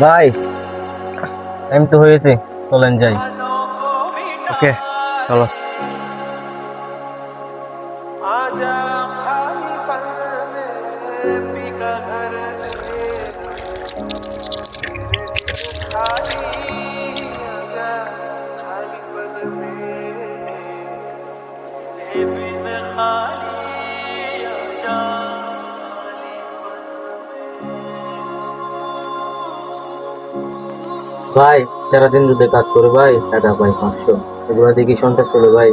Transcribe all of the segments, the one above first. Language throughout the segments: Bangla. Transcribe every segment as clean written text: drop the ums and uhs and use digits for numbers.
ভাই টাইম তো হয়েছে, চলেন যাই। ওকে, চলো। ভাই সারাদিন রোদে কাজ করে ভাই, টাকা পাই 500, এগুলো দেখি সন্ত্রাস চলে ভাই।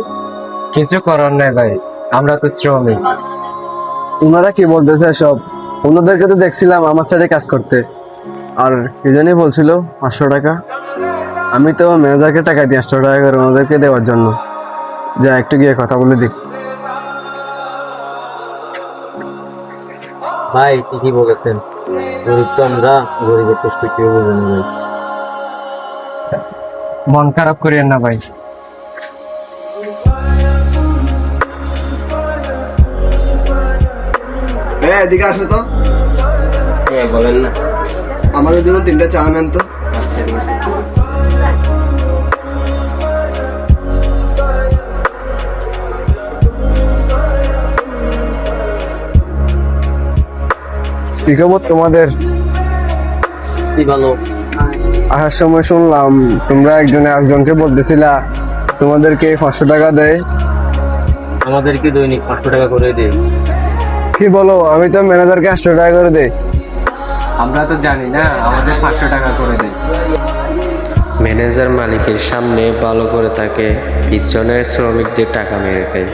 কিছু করার নাই ভাই, আমরা তো শ্রমিক। ওনারা কি বলতেছে সব? ওনাদেরকে তো দেখছিলাম আমার সাইডে কাজ করতে, আর কি জানি বলছিল 500 টাকা। আমি তো ম্যানেজারকে টাকা দিই 800 টাকা করে ওনাদেরকে দেওয়ার জন্য। যা একটু গিয়ে কথা বলে দেখি। ভাই ঠিকই বলেছেন, গরিব তো আমরা, গরিবের কষ্ট কেউ বোঝে না ভাই। মন খারাপ করিয়েন না ভাই। এদিকে আসো তো। হ্যাঁ বলেন না। আমাদের জন্য 3টা চা নেন তো। আচ্ছা ঠিক আছে। কি খবর তোমাদের? সি ভালো। আসার সময় শুনলাম তোমরা একজনে আরেকজনকে বলতেছিলা তোমাদেরকে 500 টাকা দেয়। আমাদেরকে দৈনিক 500 টাকা করে দেয়। কি বলো? আমি তো ম্যানেজারকে 800 টাকা করে দেই। আমরা তো জানি না, আমাদের 500 টাকা করে দেয়। ম্যানেজার মালিকের সামনে ভালো করে তাকে পিছনের শ্রমিকদের টাকা মেরে দেয়।